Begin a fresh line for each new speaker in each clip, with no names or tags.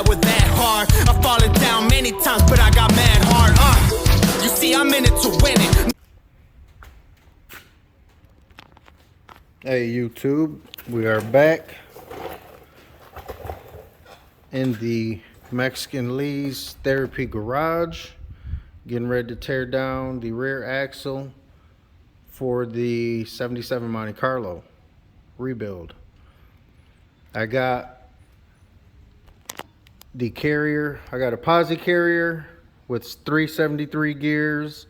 that were that hard. I've fallen down many times, but I got mad hard. You see, I'm in it to win it.
Hey YouTube, we are back in the Mexican Lee's Therapy Garage, getting ready to tear down the rear axle for the 77 Monte Carlo rebuild. I got the carrier, I got a posi carrier with 373 gears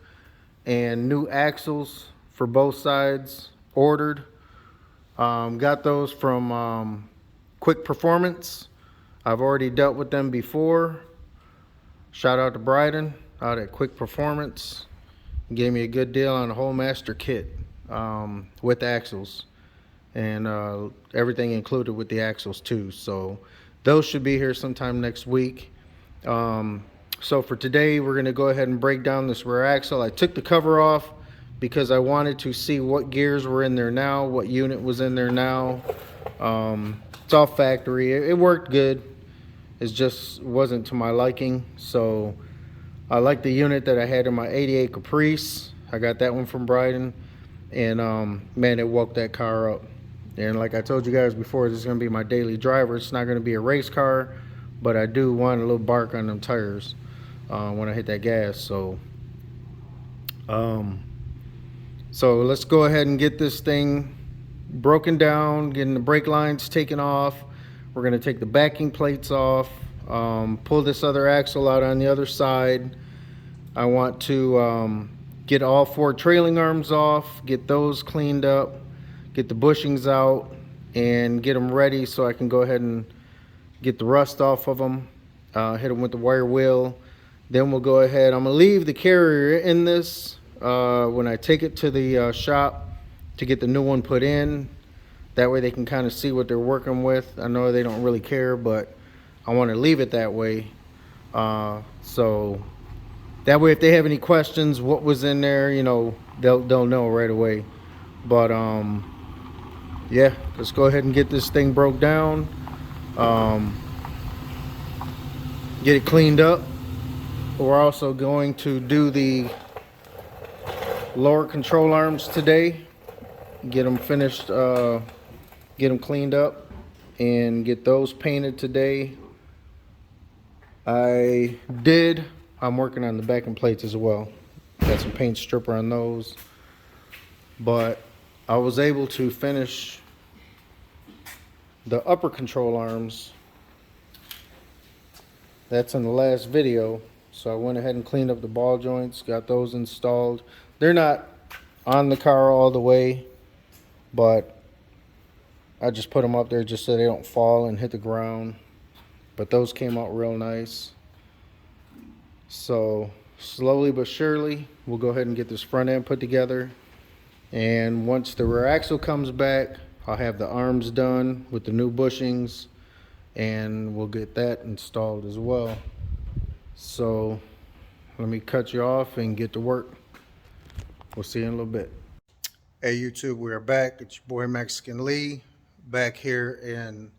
and new axles for both sides ordered. Got those from Quick Performance. I've already dealt with them before. Shout out to Bryden out at Quick Performance. He gave me a good deal on the whole master kit with axles and everything included with the axles too. So those should be here sometime next week. So for today, we're going to go ahead and break down this rear axle. I took the cover off because I wanted to see what gears were in there now, what unit was in there now. It's all factory. It worked good. It just wasn't to my liking. So I like the unit that I had in my 88 Caprice. I got that one from Bryden. And man, it woke that car up. And like I told you guys before, this is going to be my daily driver. It's not going to be a race car, but I do want a little bark on them tires when I hit that gas. So let's go ahead and get this thing broken down, getting the brake lines taken off. We're going to take the backing plates off, pull this other axle out on the other side. I want to get all 4 trailing arms off, get those cleaned up, get the bushings out, and get them ready so I can go ahead and get the rust off of them, hit them with the wire wheel. Then we'll go ahead. I'm going to leave the carrier in this when I take it to the shop to get the new one put in. That way they can kind of see what they're working with. I know they don't really care, but I want to leave it that way. So that way if they have any questions, what was in there, you know, they'll know right away. But yeah, let's go ahead and get this thing broke down. Get it cleaned up. We're also going to do the lower control arms today, get them finished, get them cleaned up and get those painted today. I'm working on the backing plates as well. Got some paint stripper on those, but I was able to finish the upper control arms. That's in the last video. So I went ahead and cleaned up the ball joints, got those installed. They're not on the car all the way, but I just put them up there just so they don't fall and hit the ground. But those came out real nice. So slowly but surely, we'll go ahead and get this front end put together. And once the rear axle comes back, I'll have the arms done with the new bushings, and we'll get that installed as well. So let me cut you off and get to work. We'll see you in a little bit. Hey YouTube, we are back. It's your boy Mexican Lee, back here in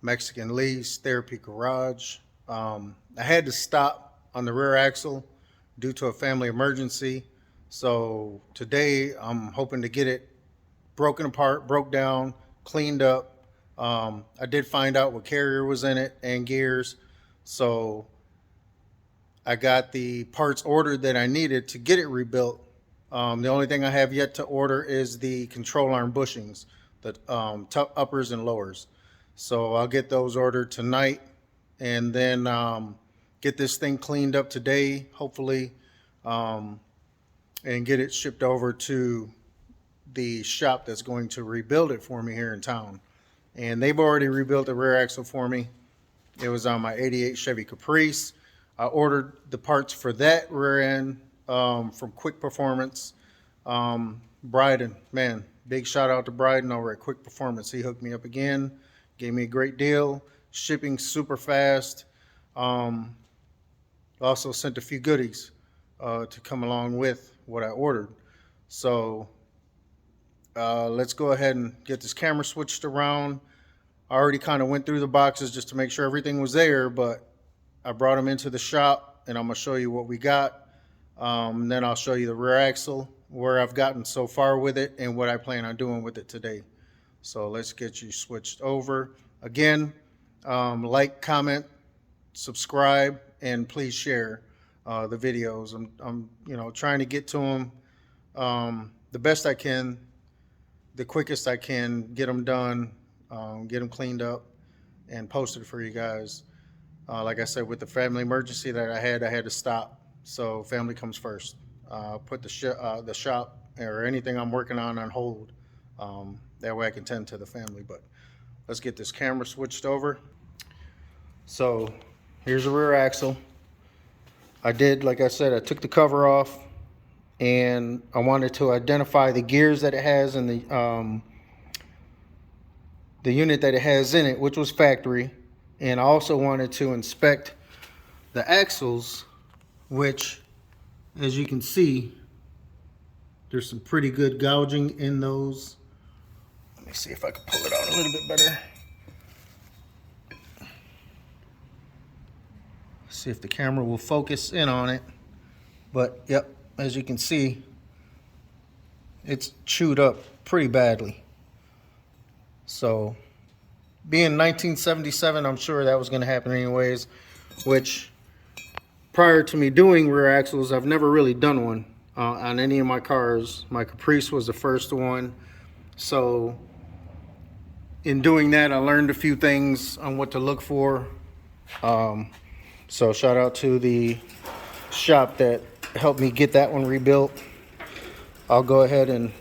Mexican Lee's Therapy Garage. I had to stop on the rear axle due to a family emergency. So today I'm hoping to get it broken apart, broke down, cleaned up. I did find out what carrier was in it and gears. So I got the parts ordered that I needed to get it rebuilt. The only thing I have yet to order is the control arm bushings, the uppers and lowers. So I'll get those ordered tonight, and then get this thing cleaned up today, hopefully, and get it shipped over to the shop that's going to rebuild it for me here in town. And they've already rebuilt the rear axle for me. It was on my 88 Chevy Caprice. I ordered the parts for that rear end from Quick Performance. Bryden, man, big shout out to Bryden over at Quick Performance. He hooked me up again, gave me a great deal, shipping super fast. Also sent a few goodies to come along with what I ordered. So let's go ahead and get this camera switched around. I already kind of went through the boxes just to make sure everything was there, but I brought them into the shop and I'm gonna show you what we got. Then I'll show you the rear axle, where I've gotten so far with it and what I plan on doing with it today. So let's get you switched over. Again, like, comment, subscribe, and please share the videos. I'm trying to get to them the best I can, the quickest I can, get them done, get them cleaned up and posted for you guys. Like I said, with the family emergency that I had to stop. So family comes first. Put the shop or anything I'm working on hold. That way I can tend to the family. But let's get this camera switched over. So here's the rear axle. Like I said, I took the cover off and I wanted to identify the gears that it has and the unit that it has in it, which was factory. And I also wanted to inspect the axles, which, as you can see, there's some pretty good gouging in those. Let me see if I can pull it out a little bit better. See if the camera will focus in on it. But yep, as you can see, it's chewed up pretty badly. So being 1977, I'm sure that was going to happen anyways, which prior to me doing rear axles, I've never really done one on any of my cars. My Caprice was the first one. So in doing that, I learned a few things on what to look for. So shout out to the shop that helped me get that one rebuilt. I'll go ahead and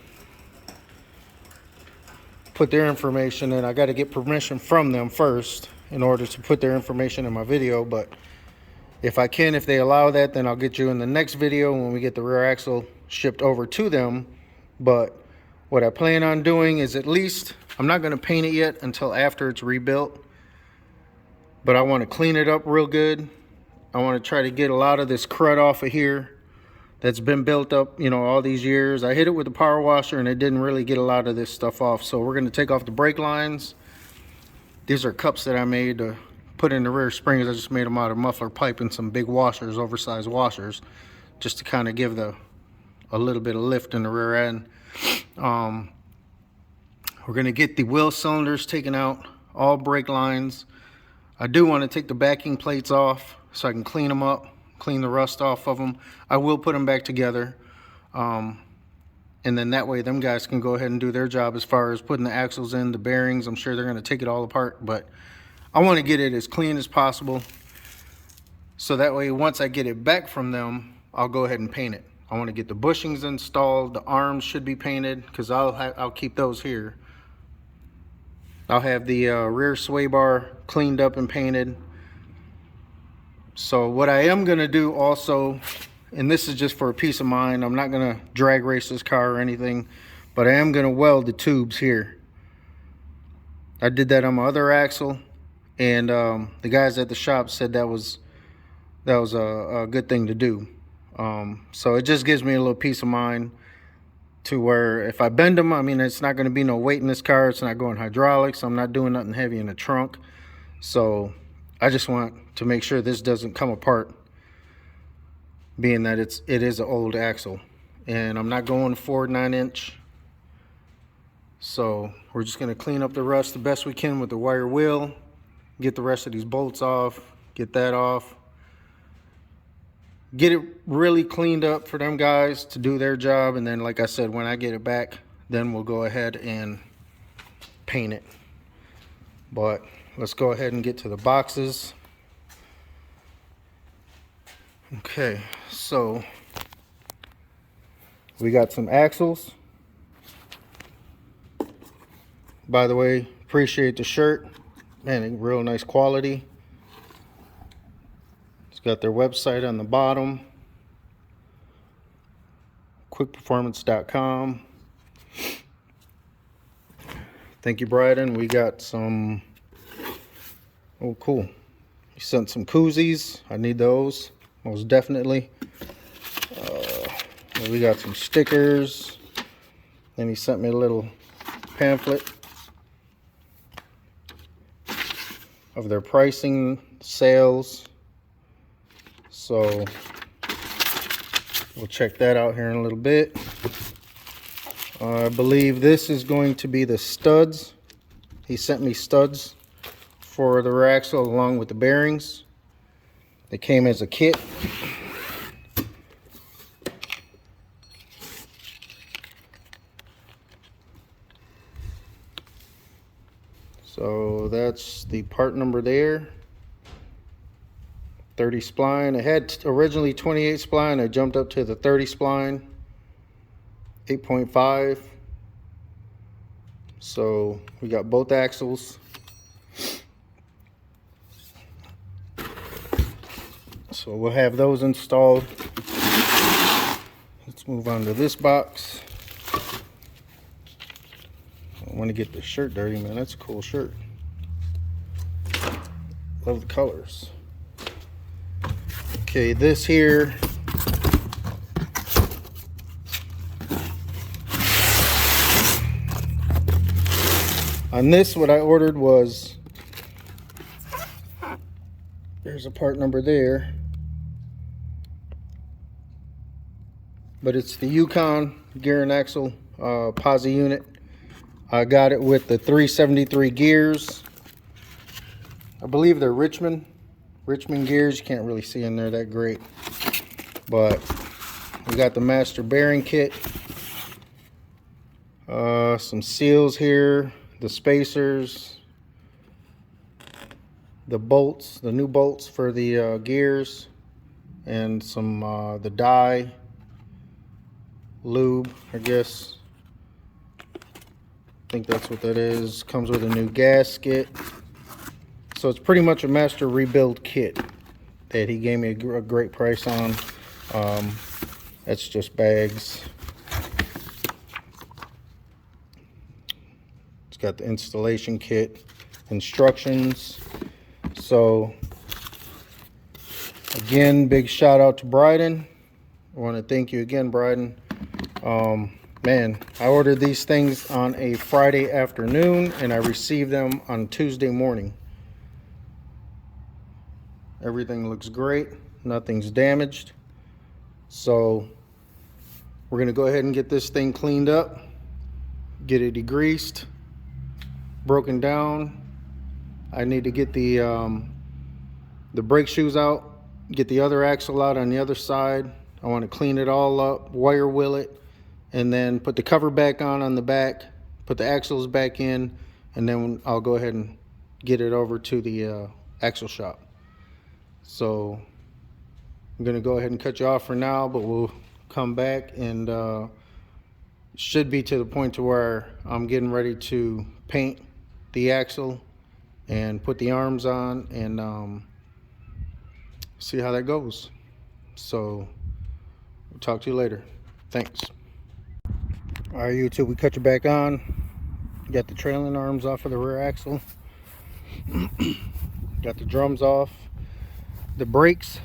put their information in. I got to get permission from them first in order to put their information in my video, but if they allow that, then I'll get you in the next video when we get the rear axle shipped over to them. But what I plan on doing is, at least, I'm not going to paint it yet until after it's rebuilt, but I want to clean it up real good. I want to try to get a lot of this crud off of here that's been built up, all these years. I hit it with a power washer and it didn't really get a lot of this stuff off. So we're going to take off the brake lines. These are cups that I made to put in the rear springs. I just made them out of muffler pipe and some big washers, oversized washers, just to kind of give a little bit of lift in the rear end. We're going to get the wheel cylinders taken out, all brake lines. I do want to take the backing plates off so I can clean them up, clean the rust off of them. I will put them back together, and then that way them guys can go ahead and do their job as far as putting the axles in, the bearings. I'm sure they're going to take it all apart, but I want to get it as clean as possible, so that way once I get it back from them, I'll go ahead and paint it. I want to get the bushings installed. The arms should be painted because I'll keep those here. I'll have the rear sway bar cleaned up and painted. So what I am going to do also, and this is just for a peace of mind, I'm not going to drag race this car or anything, but I am going to weld the tubes here. I did that on my other axle, and the guys at the shop said that was a good thing to do. So it just gives me a little peace of mind to where if I bend them, I mean, it's not going to be no weight in this car. It's not going hydraulics. I'm not doing nothing heavy in the trunk. So I just want to make sure this doesn't come apart, being that it is an old axle. And I'm not going forward 9-inch. So we're just going to clean up the rust the best we can with the wire wheel, get the rest of these bolts off, get that off, get it really cleaned up for them guys to do their job. And then, like I said, when I get it back, then we'll go ahead and paint it. But let's go ahead and get to the boxes. Okay, so we got some axles. By the way, appreciate the shirt. Man, real nice quality. It's got their website on the bottom, quickperformance.com. Thank you, Bryden. We got some, oh cool, he sent some koozies. I need those most definitely. We got some stickers, and he sent me a little pamphlet. of their pricing, sales. So we'll check that out here in a little bit. I believe this is going to be the studs. He sent me studs for the rear axle along with the bearings. They came as a kit. So that's the part number there. 30 spline. It had originally 28 spline. I jumped up to the 30 spline. 8.5. So we got both axles. So we'll have those installed. Let's move on to this box. I want to get this shirt dirty, man. That's a cool shirt. Love the colors. Okay, this here. On this, what I ordered was, there's a part number there, but it's the Yukon gear and axle posi unit. I got it with the 373 gears. I believe they're Richmond gears. You can't really see in there that great, but we got the master bearing kit, some seals here, the spacers, the bolts, the new bolts for the gears, and some the dye, lube, I guess. I think that's what that is. Comes with a new gasket. So it's pretty much a master rebuild kit that he gave me a great price on. That's just bags. It's got the installation kit, instructions. So again, big shout out to Bryden. I want to thank you again, Bryden. Man, I ordered these things on a Friday afternoon and I received them on Tuesday morning. Everything looks great, nothing's damaged. So we're gonna go ahead and get this thing cleaned up, get it degreased, broken down. I need to get the brake shoes out, get the other axle out on the other side. I want to clean it all up, wire wheel it, and then put the cover back on the back, put the axles back in, and then I'll go ahead and get it over to the axle shop. So I'm gonna go ahead and cut you off for now, but we'll come back, and should be to the point to where I'm getting ready to paint the axle and put the arms on, and see how that goes. So we'll talk to you later. Thanks. All right, YouTube, we cut you back on. Got the trailing arms off of the rear axle. Got the drums off. The brakes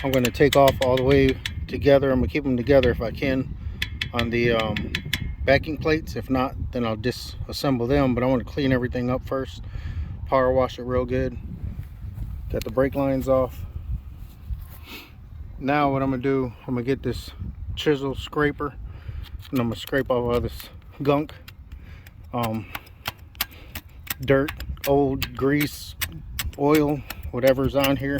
I'm going to take off all the way together. I'm going to keep them together if I can on the backing plates. If not, then I'll disassemble them, but I want to clean everything up first, power wash it real good. Got the brake lines off. Now what I'm going to do, I'm going to get this chisel scraper and I'm going to scrape off all this gunk, dirt, old grease, oil, whatever's on here.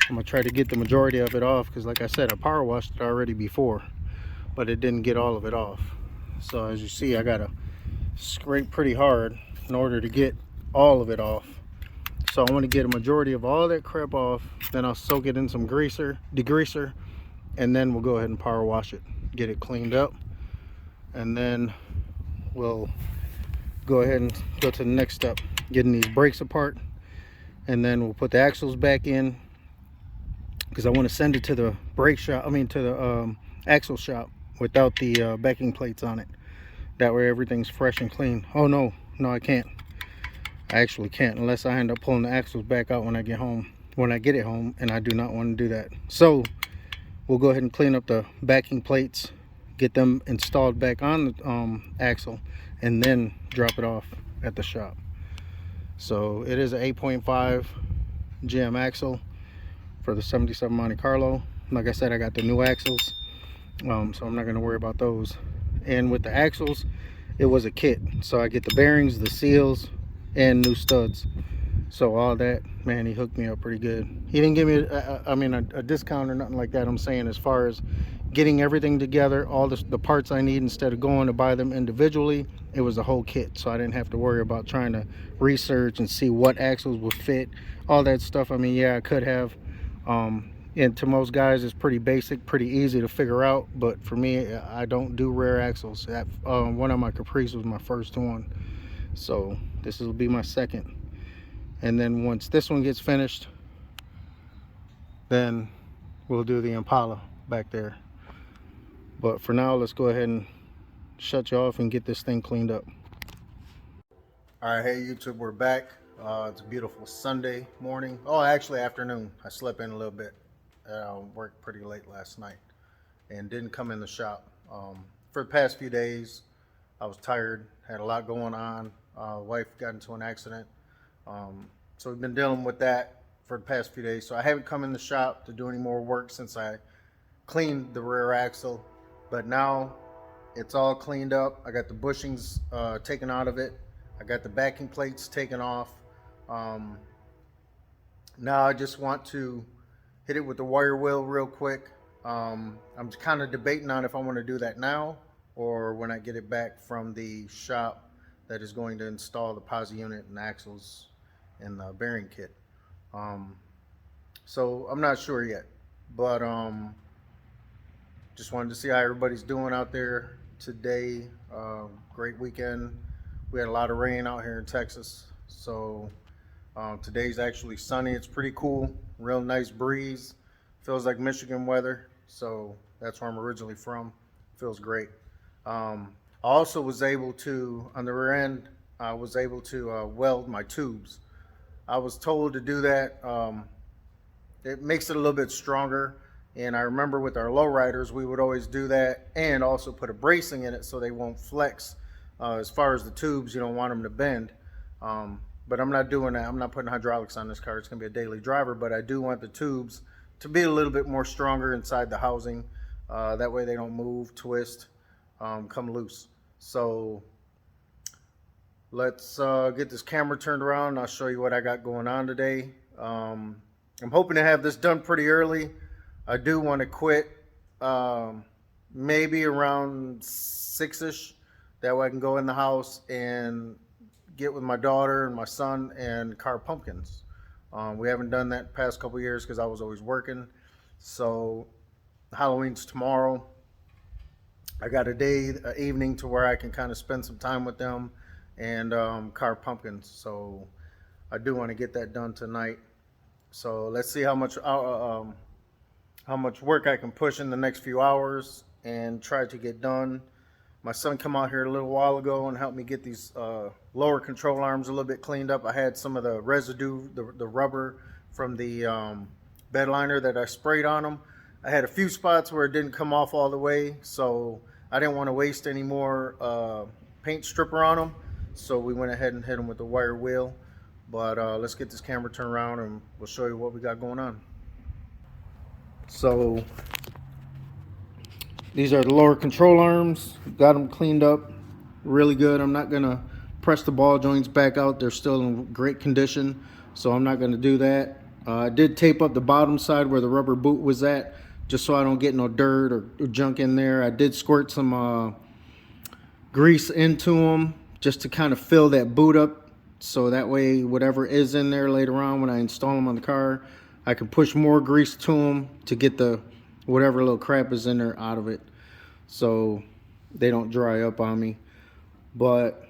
I'm gonna try to get the majority of it off, because like I said, I power washed it already before, but it didn't get all of it off. So as you see, I gotta scrape pretty hard in order to get all of it off. So I want to get a majority of all that crap off, then I'll soak it in some degreaser, and then we'll go ahead and power wash it, get it cleaned up, and then we'll go ahead and go to the next step, getting these brakes apart, and then we'll put the axles back in, because I want to send it to the brake shop, to the axle shop without the backing plates on it. That way everything's fresh and clean. Oh no, I can't. I actually can't, unless I end up pulling the axles back out when I get home. When I get it home, and I do not want to do that. So we'll go ahead and clean up the backing plates, get them installed back on the axle, and then drop it off at the shop. So it is an 8.5 GM axle for the 77 Monte Carlo. Like I said, I got the new axles, so I'm not going to worry about those. And with the axles, it was a kit, so I get the bearings, the seals, and new studs. So all that, man, he hooked me up pretty good. He didn't give me a discount or nothing like that. I'm saying as far as getting everything together, all the parts I need, instead of going to buy them individually, it was a whole kit. So I didn't have to worry about trying to research and see what axles would fit, all that stuff. I mean, yeah, I could have. And to most guys, it's pretty basic, pretty easy to figure out. But for me, I don't do rear axles. That one of my Caprice was my first one. So this will be my second. And then once this one gets finished, then we'll do the Impala back there. But for now, let's go ahead and shut you off and get this thing cleaned up. All right, hey YouTube, we're back. It's a beautiful Sunday morning. Oh, actually afternoon. I slept in a little bit. Worked pretty late last night and didn't come in the shop. For the past few days, I was tired, had a lot going on. Wife got into an accident. So we've been dealing with that for the past few days. So I haven't come in the shop to do any more work since I cleaned the rear axle. But now it's all cleaned up. I got the bushings taken out of it. I got the backing plates taken off. Now I just want to hit it with the wire wheel real quick. I'm kind of debating on if I want to do that now or when I get it back from the shop that is going to install the posi unit and axles and the bearing kit. So I'm not sure yet, but just wanted to see how everybody's doing out there today. Great weekend. We had a lot of rain out here in Texas, so today's actually sunny. It's pretty cool, real nice breeze. Feels like Michigan weather, so that's where I'm originally from. Feels great. I also was able to, on the rear end, I was able to weld my tubes. I was told to do that. It makes it a little bit stronger. And I remember with our lowriders, we would always do that and also put a bracing in it so they won't flex. As far as the tubes, you don't want them to bend. But I'm not doing that. I'm not putting hydraulics on this car. It's going to be a daily driver, but I do want the tubes to be a little bit more stronger inside the housing. That way they don't move, twist, come loose. So let's get this camera turned around and I'll show you what I got going on today. I'm hoping to have this done pretty early. I do want to quit maybe around 6ish. That way I can go in the house and get with my daughter and my son and carve pumpkins. We haven't done that past couple years because I was always working. So Halloween's tomorrow. I got a evening to where I can kind of spend some time with them and carve pumpkins. So I do want to get that done tonight. So let's see how much work I can push in the next few hours and try to get done. My son came out here a little while ago and helped me get these lower control arms a little bit cleaned up. I had some of the residue, the rubber from the bed liner that I sprayed on them. I had a few spots where it didn't come off all the way, so I didn't want to waste any more paint stripper on them. So we went ahead and hit them with the wire wheel. But let's get this camera turned around and we'll show you what we got going on. So these are the lower control arms. Got them cleaned up really good. I'm not gonna press the ball joints back out. They're still in great condition, so I'm not gonna do that. I did tape up the bottom side where the rubber boot was at, just so I don't get no dirt or junk in there. I did squirt some grease into them just to kind of fill that boot up, so that way whatever is in there later on when I install them on the car, I can push more grease to them to get the whatever little crap is in there out of it, so they don't dry up on me. But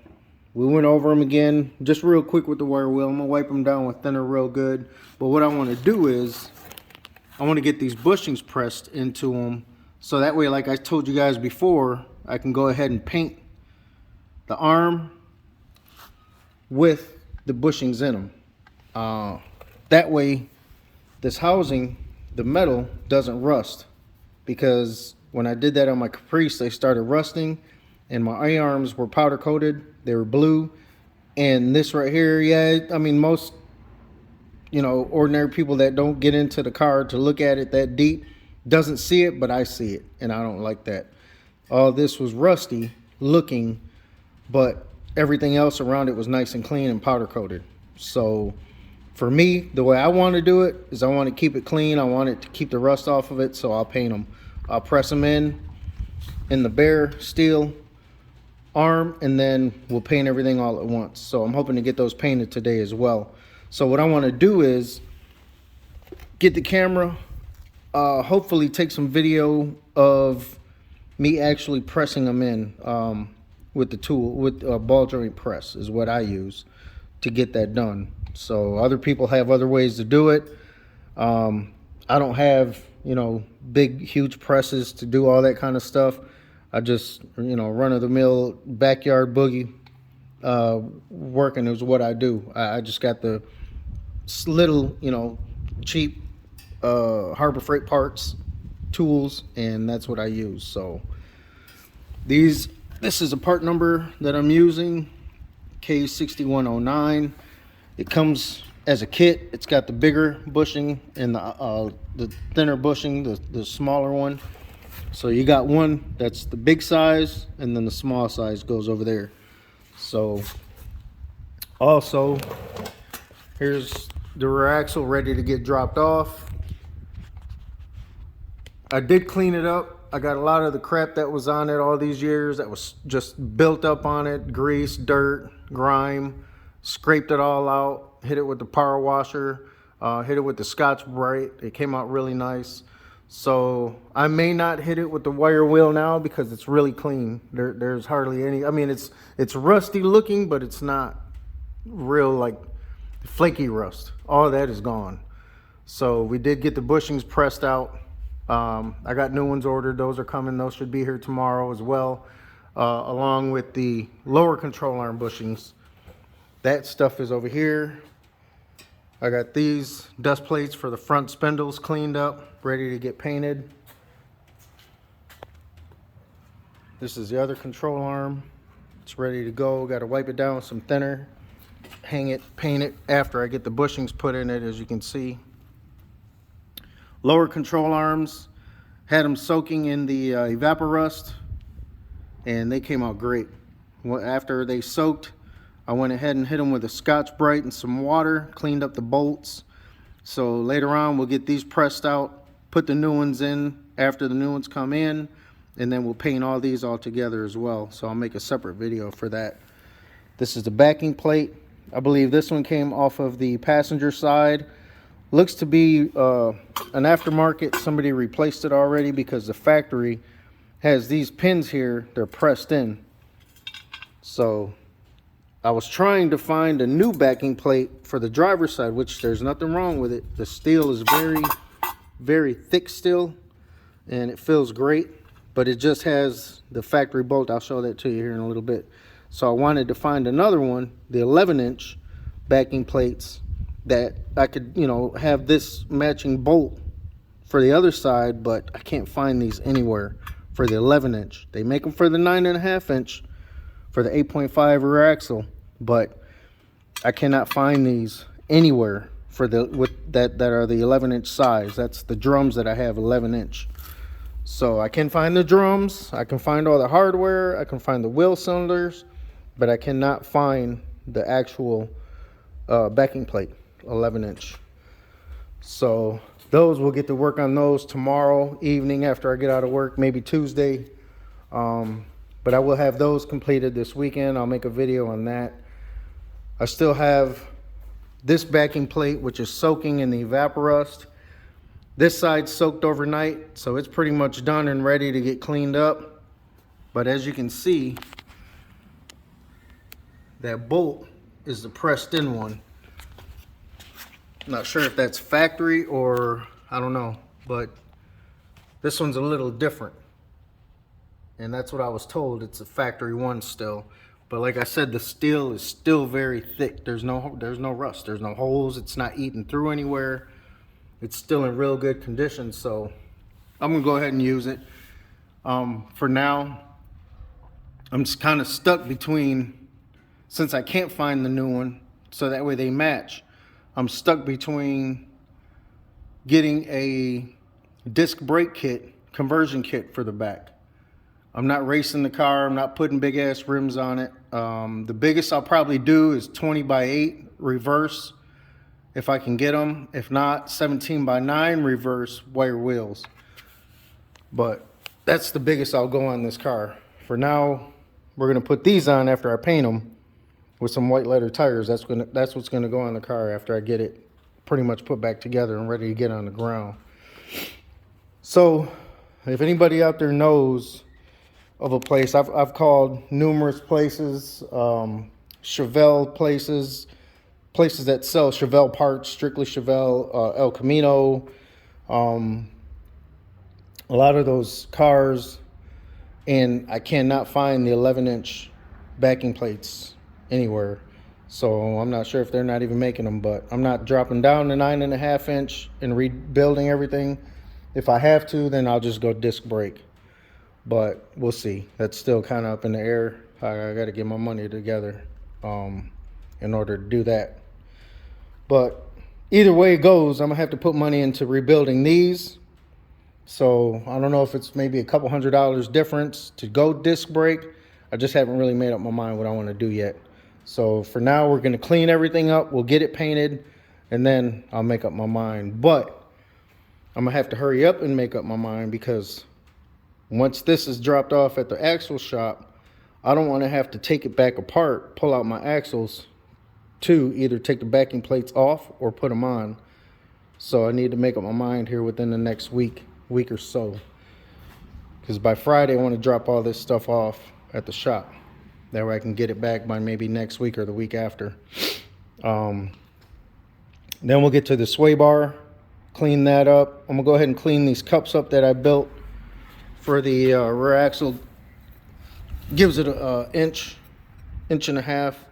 we went over them again just real quick with the wire wheel. I'm gonna wipe them down with thinner real good. But what I want to do is I want to get these bushings pressed into them, so that way, like I told you guys before, I can go ahead and paint the arm with the bushings in them. That way this housing, the metal, doesn't rust, because when I did that on my Caprice, they started rusting and my A-arms were powder coated. They were blue And this right here, yeah, I mean, most, you know, ordinary people that don't get into the car to look at it that deep doesn't see it, but I see it, and I don't like that. All this was rusty looking, but everything else around it was nice and clean and powder coated. So for me, the way I want to do it is I want to keep it clean. I want it to keep the rust off of it, so I'll paint them. I'll press them in the bare steel arm, and then we'll paint everything all at once. So I'm hoping to get those painted today as well. So what I want to do is get the camera, hopefully take some video of me actually pressing them in with the tool, with a ball joint press is what I use to get that done. So other people have other ways to do it. I don't have, you know, big huge presses to do all that kind of stuff. I just, you know, run-of-the-mill backyard boogie working is what I do. I just got the little, you know, cheap Harbor Freight parts tools, and that's what I use. So this is a part number that I'm using, K6109. It comes as a kit. It's got the bigger bushing and the thinner bushing, the smaller one. So you got one that's the big size, and then the small size goes over there. So also, here's the rear axle ready to get dropped off. I did clean it up. I got a lot of the crap that was on it all these years that was just built up on it, grease, dirt, grime. Scraped it all out, hit it with the power washer, hit it with the Scotch-Brite. It came out really nice. So I may not hit it with the wire wheel now because it's really clean. There's hardly any, I mean, it's rusty looking, but it's not real like flaky rust. All that is gone. So we did get the bushings pressed out. I got new ones ordered. Those are coming. Those should be here tomorrow as well, along with the lower control arm bushings. That stuff is over here. I got these dust plates for the front spindles cleaned up, ready to get painted. This is the other control arm. It's ready to go. Got to wipe it down with some thinner, hang it, paint it after I get the bushings put in it, as you can see. Lower control arms, had them soaking in the evaporust, and they came out great. After they soaked, I went ahead and hit them with a Scotch-Brite and some water, cleaned up the bolts. So later on, we'll get these pressed out, put the new ones in after the new ones come in, and then we'll paint all these all together as well. So I'll make a separate video for that. This is the backing plate. I believe this one came off of the passenger side. Looks to be an aftermarket. Somebody replaced it already because the factory has these pins here. They're pressed in. So I was trying to find a new backing plate for the driver's side, which there's nothing wrong with it. The steel is very, very thick still, and it feels great, but it just has the factory bolt. I'll show that to you here in a little bit. So I wanted to find another one, the 11-inch backing plates, that I could, you know, have this matching bolt for the other side, but I can't find these anywhere for the 11-inch. They make them for the 9.5-inch for the 8.5 rear axle, but I cannot find these anywhere for the that are the 11-inch size. That's the drums that I have, 11-inch. So I can find the drums, I can find all the hardware, I can find the wheel cylinders, but I cannot find the actual backing plate, 11-inch. So those, we'll get to work on those tomorrow evening after I get out of work, maybe Tuesday. But I will have those completed this weekend. I'll make a video on that. I still have this backing plate, which is soaking in the evaporust. This side's soaked overnight, so it's pretty much done and ready to get cleaned up. But as you can see, that bolt is the pressed in one. Not sure if that's factory or I don't know, but this one's a little different. And that's what I was told. It's a factory one still. But like I said, the steel is still very thick. There's no rust. There's no holes. It's not eating through anywhere. It's still in real good condition. So I'm gonna go ahead and use it. For now, I'm just kind of stuck between since I can't find the new one, so that way they match, I'm stuck between getting a disc brake kit, conversion kit for the back. I'm not racing the car. I'm not putting big ass rims on it. The biggest I'll probably do is 20x8 reverse if I can get them. If not, 17x9 reverse wire wheels. But that's the biggest I'll go on this car. For now, we're gonna put these on after I paint them with some white leather tires. That's what's gonna go on the car after I get it pretty much put back together and ready to get on the ground. So if anybody out there knows of a place, I've called numerous places, Chevelle places that sell Chevelle parts, strictly Chevelle, El Camino, a lot of those cars, and I cannot find the 11-inch backing plates anywhere. So I'm not sure if they're not even making them, but I'm not dropping down to 9.5-inch and rebuilding everything. If I have to, then I'll just go disc brake. But we'll see. That's still kind of up in the air. I got to get my money together in order to do that. But either way it goes, I'm going to have to put money into rebuilding these. So I don't know if it's maybe a couple $100 difference to go disc brake. I just haven't really made up my mind what I want to do yet. So for now, we're going to clean everything up. We'll get it painted, and then I'll make up my mind. But I'm going to have to hurry up and make up my mind, because once this is dropped off at the axle shop, I don't want to have to take it back apart, pull out my axles to either take the backing plates off or put them on. So I need to make up my mind here within the next week or so, because by Friday I want to drop all this stuff off at the shop. That way I can get it back by maybe next week or the week after. Then we'll get to the sway bar, clean that up. I'm gonna go ahead and clean these cups up that I built for the rear axle. Gives it an inch and a half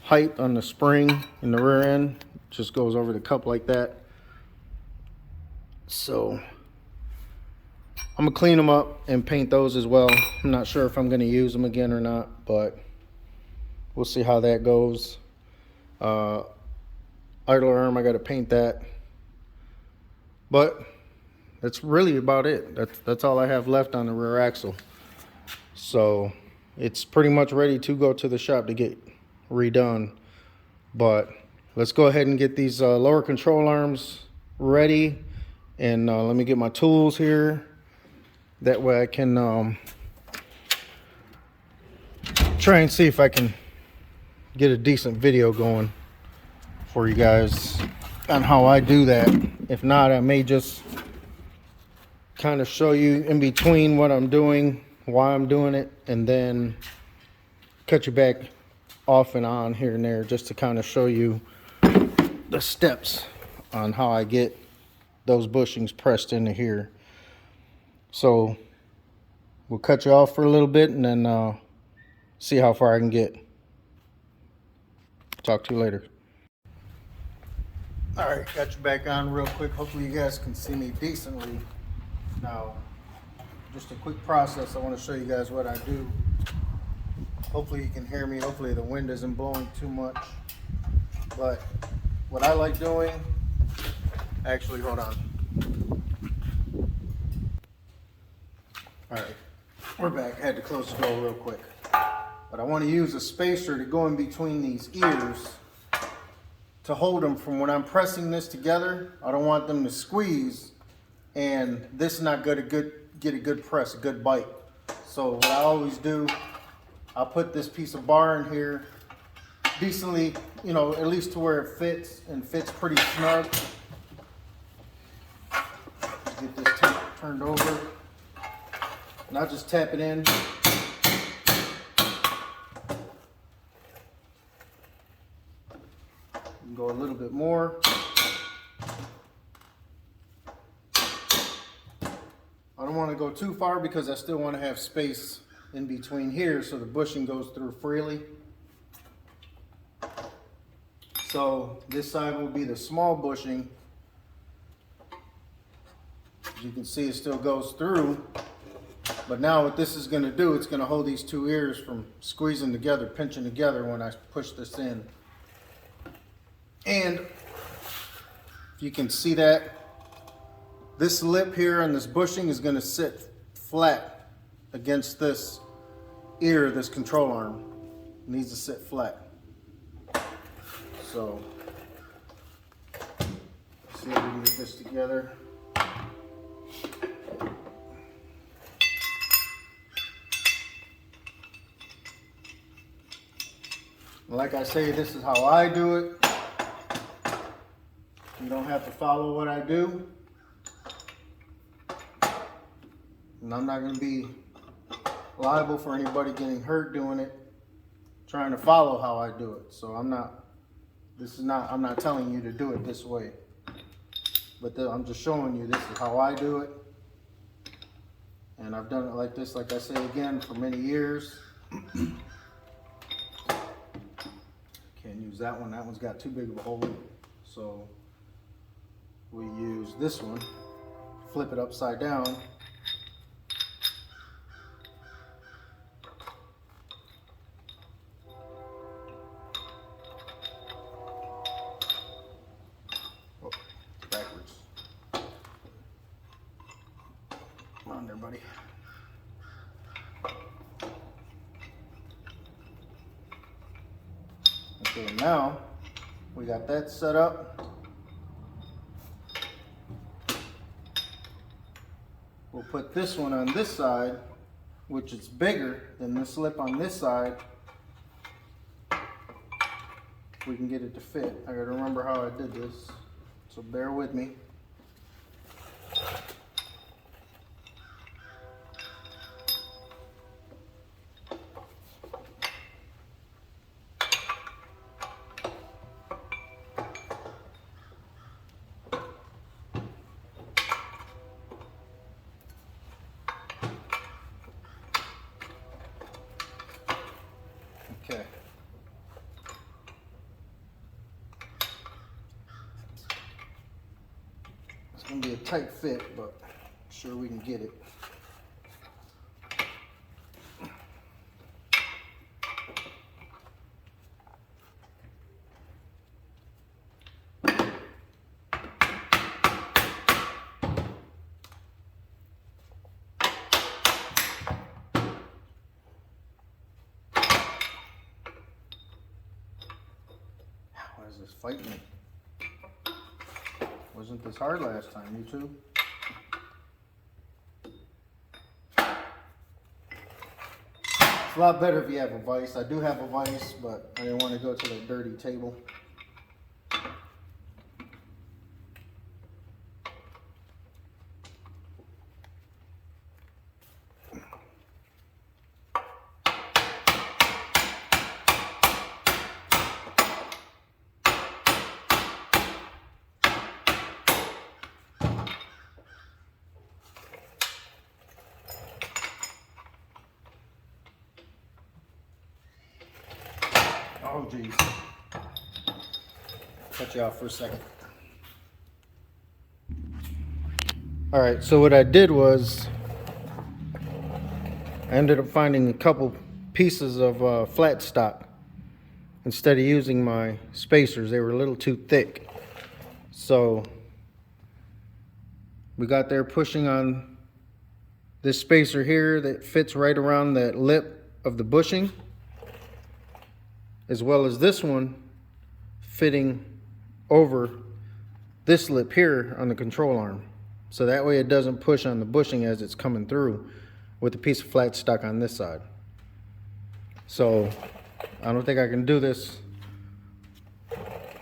height on the spring in the rear end. Just goes over the cup like that. So I'm gonna clean them up and paint those as well. I'm not sure if I'm gonna use them again or not, but we'll see how that goes. Idler arm, I gotta paint that. But that's really about it. That's all I have left on the rear axle. So it's pretty much ready to go to the shop to get redone. But let's go ahead and get these lower control arms ready. And let me get my tools here. That way I can try and see if I can get a decent video going for you guys on how I do that. If not, I may just kind of show you in between what I'm doing, why I'm doing it, and then cut you back off and on here and there just to kind of show you the steps on how I get those bushings pressed into here. So we'll cut you off for a little bit and then see how far I can get. Talk to you later. All right, got you back on real quick. Hopefully you guys can see me decently. Now, just a quick process. I want to show you guys what I do. Hopefully you can hear me. Hopefully the wind isn't blowing too much. But what I like doing, actually, hold on. All right, we're back. I had to close the door real quick. But I want to use a spacer to go in between these ears to hold them from when I'm pressing this together. I don't want them to squeeze and this not get a good press, a good bite. So what I always do, I'll put this piece of bar in here decently, you know, at least to where it fits and fits pretty snug. Get this turned over. And I'll just tap it in. And go a little bit more. I don't want to go too far because I still want to have space in between here so the bushing goes through freely. So this side will be the small bushing. As you can see, it still goes through. But now what this is going to do, it's going to hold these two ears from squeezing together, pinching together when I push this in. And if you can see that, this lip here and this bushing is going to sit flat against this ear, this control arm. It needs to sit flat. So, see if we can get this together. Like I say, this is how I do it. You don't have to follow what I do. And I'm not going to be liable for anybody getting hurt doing it, trying to follow how I do it. So I'm not telling you to do it this way. But I'm just showing you this is how I do it. And I've done it like this, like I say again, for many years. Can't use that one. That one's got too big of a hole. So we use this one, flip it upside down. Oh, backwards. Come on there, buddy. Okay, now we got that set up. We'll put this one on this side, which is bigger than this lip on this side. We can get it to fit. I gotta remember how I did this, so bear with me. Okay. It's going to be a tight fit, but I'm sure we can get it. Why is this fighting me? Wasn't this hard last time, you two? It's a lot better if you have a vise. I do have a vise, but I didn't want to go to the dirty table. Oh geez. Cut you off for a second. Alright, so what I did was I ended up finding a couple pieces of flat stock. Instead of using my spacers, they were a little too thick. So we got there pushing on this spacer here that fits right around that lip of the bushing, as well as this one fitting over this lip here on the control arm. So that way it doesn't push on the bushing as it's coming through with a piece of flat stock on this side. So I don't think I can do this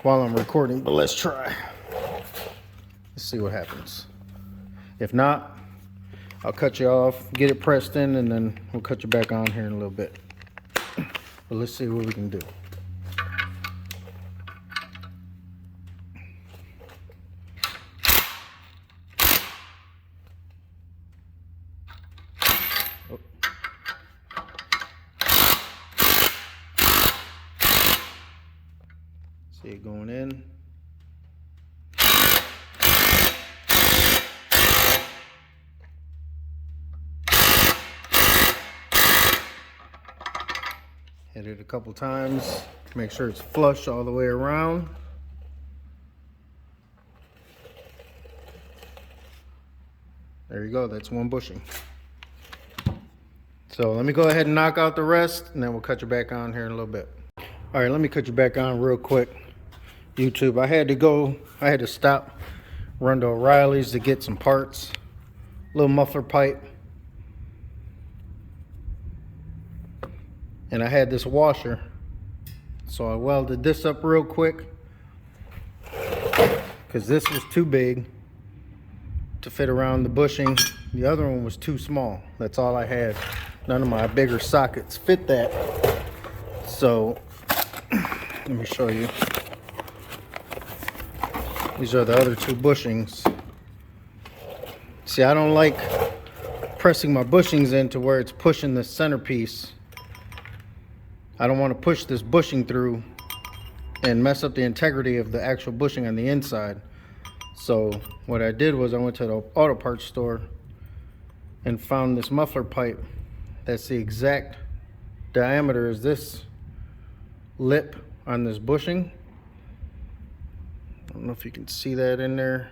while I'm recording, but let's try. Let's see what happens. If not, I'll cut you off, get it pressed in, and then we'll cut you back on here in a little bit. But let's see what we can do. Oh. See it going in. Hit it a couple times, make sure it's flush all the way around. There you go, that's one bushing. So let me go ahead and knock out the rest, and then we'll cut you back on here in a little bit. All right, let me cut you back on real quick. YouTube, I had to stop, run to O'Reilly's to get some parts. Little muffler pipe. And I had this washer. So I welded this up real quick, because this was too big to fit around the bushing. The other one was too small. That's all I had. None of my bigger sockets fit that. So let me show you. These are the other two bushings. See, I don't like pressing my bushings in to where it's pushing the centerpiece. I don't want to push this bushing through and mess up the integrity of the actual bushing on the inside. So what I did was I went to the auto parts store and found this muffler pipe that's the exact diameter as this lip on this bushing. I don't know if you can see that in there,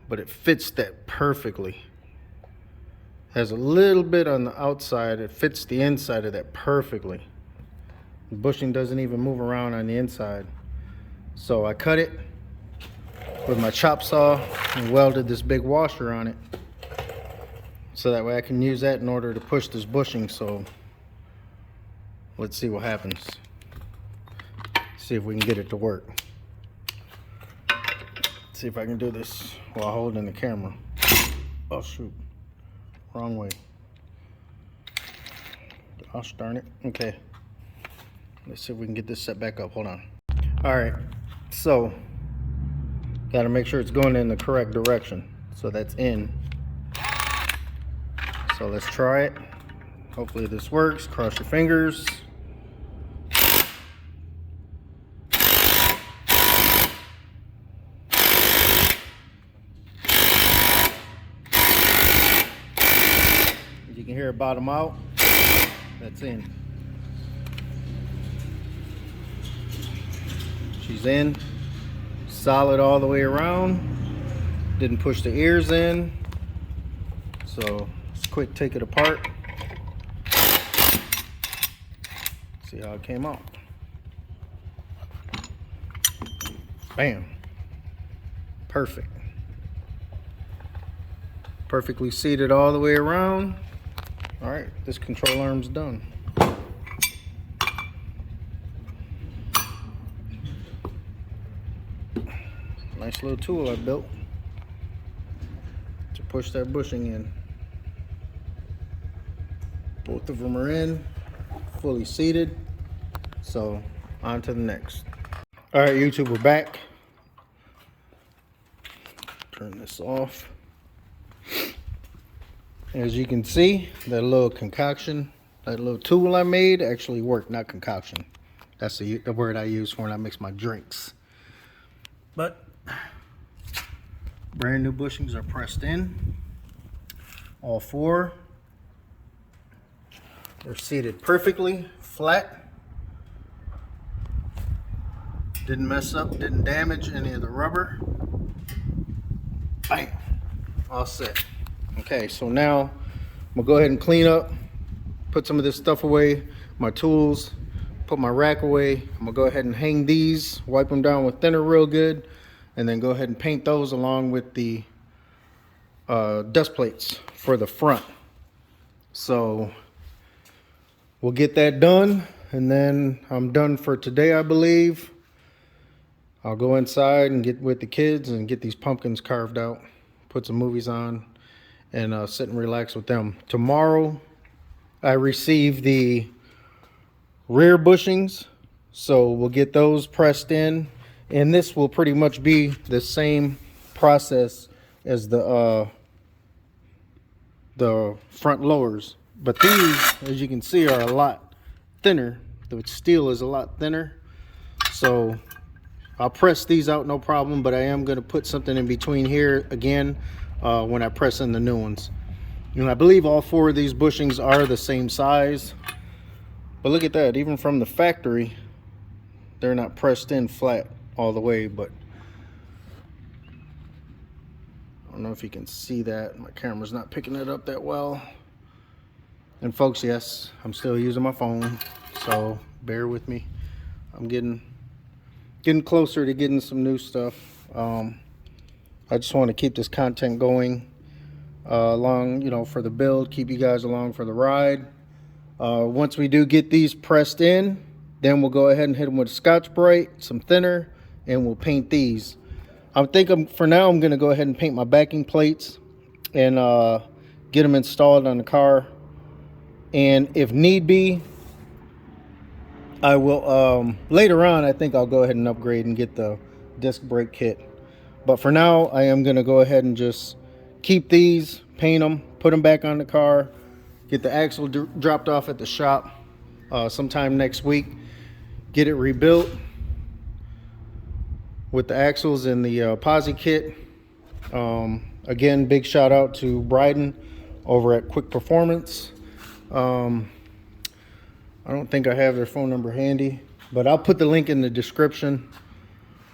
but it fits that perfectly. Has a little bit on the outside, it fits the inside of that perfectly. The bushing doesn't even move around on the inside. So I cut it with my chop saw and welded this big washer on it, so that way I can use that in order to push this bushing. So let's see what happens. See if we can get it to work. See if I can do this while holding the camera. Oh shoot, wrong way. Gosh darn it. Okay, let's see if we can get this set back up. Hold on. All right, so got to make sure it's going in the correct direction. So that's in. So let's try it. Hopefully this works. Cross your fingers. You can hear it bottom out. That's in. She's in. Solid all the way around. Didn't push the ears in. So let's quick take it apart. See how it came out. Bam. Perfect. Perfectly seated all the way around. All right, this control arm's done. Nice little tool I built to push that bushing in. Both of them are in, fully seated. So on to the next. All right, YouTube, we're back. Turn this off. As you can see, that little concoction, that little tool I made actually worked, not concoction. That's the word I use for when I mix my drinks. But brand new bushings are pressed in. All four. They're seated perfectly, flat. Didn't mess up, didn't damage any of the rubber. Bam, all set. Okay, so now I'm gonna go ahead and clean up, put some of this stuff away, my tools, put my rack away. I'm gonna go ahead and hang these, wipe them down with thinner real good, and then go ahead and paint those along with the dust plates for the front. So we'll get that done, and then I'm done for today, I believe. I'll go inside and get with the kids and get these pumpkins carved out, put some movies on, and sit and relax with them. Tomorrow, I receive the rear bushings, so we'll get those pressed in, and this will pretty much be the same process as the front lowers. But these, as you can see, are a lot thinner. The steel is a lot thinner, so I'll press these out no problem, but I am going to put something in between here again when I press in the new ones. You know, I believe all four of these bushings are the same size. But look at that, even from the factory, they're not pressed in flat all the way, but I don't know if you can see that. My camera's not picking it up that well. And folks, yes, I'm still using my phone, so bear with me. I'm getting closer to getting some new stuff. I just want to keep this content going along, you know, for the build, keep you guys along for the ride. Once we do get these pressed in, then we'll go ahead and hit them with a Scotch-Brite, some thinner, and we'll paint these. For now, I'm going to go ahead and paint my backing plates and get them installed on the car. And if need be, I will, later on, I think I'll go ahead and upgrade and get the disc brake kit. But for now, I am going to go ahead and just keep these, paint them, put them back on the car, get the axle dropped off at the shop sometime next week, get it rebuilt with the axles and the posi kit. Again, big shout out to Bryden over at Quick Performance. I don't think I have their phone number handy, but I'll put the link in the description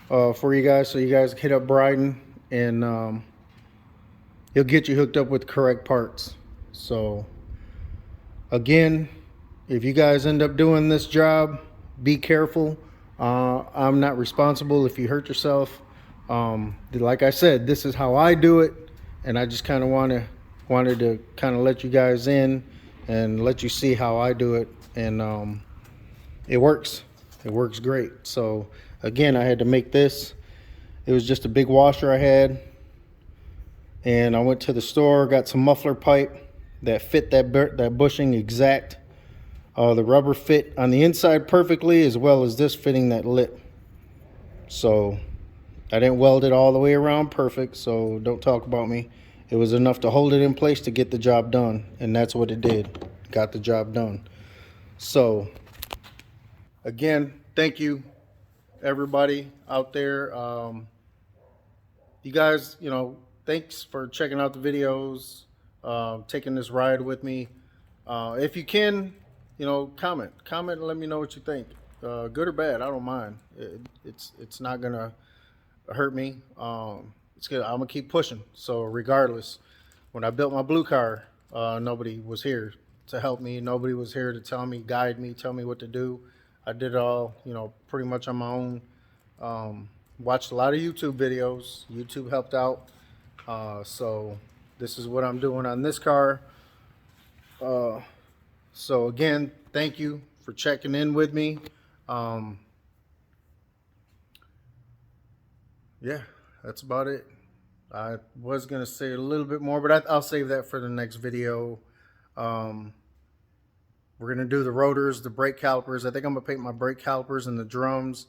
for you guys, so you guys hit up Bryden and he'll get you hooked up with the correct parts. So again, if you guys end up doing this job, be careful. I'm not responsible if you hurt yourself. Like I said, this is how I do it, and I just kind of wanted to kind of let you guys in and let you see how I do it, and it works great. So again, I had to make this. It was just a big washer I had, and I went to the store, got some muffler pipe that fit that bushing exact. The rubber fit on the inside perfectly, as well as this fitting that lip. So I didn't weld it all the way around perfect, so don't talk about me. It was enough to hold it in place to get the job done, and that's what it did. Got the job done. So again, thank you everybody out there. You guys, you know, thanks for checking out the videos, taking this ride with me. If you can, you know, comment and let me know what you think, good or bad. I don't mind. It's not gonna hurt me. It's good. I'm gonna keep pushing. So regardless, when I built my blue car, nobody was here to help me. Nobody was here to tell me, guide me, tell me what to do. I did it all, you know, pretty much on my own. Watched a lot of YouTube videos. YouTube helped out. So this is what I'm doing on this car. So again, thank you for checking in with me. Yeah, that's about it. I was gonna say a little bit more, but I'll save that for the next video. We're gonna do the rotors, the brake calipers. I think I'm gonna paint my brake calipers and the drums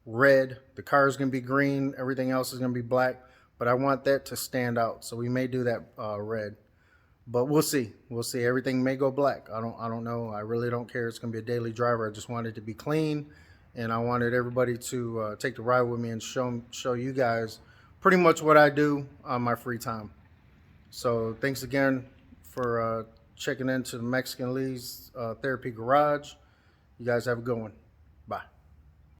red. The car is gonna be green. Everything else is gonna be black, but I want that to stand out. So we may do that red, but we'll see. We'll see. Everything may go black. I don't know. I really don't care. It's gonna be a daily driver. I just want it to be clean, and I wanted everybody to take the ride with me and show you guys pretty much what I do on my free time. So thanks again for checking into the Mexican Lee's Therapy Garage. You guys have a good one. Bye.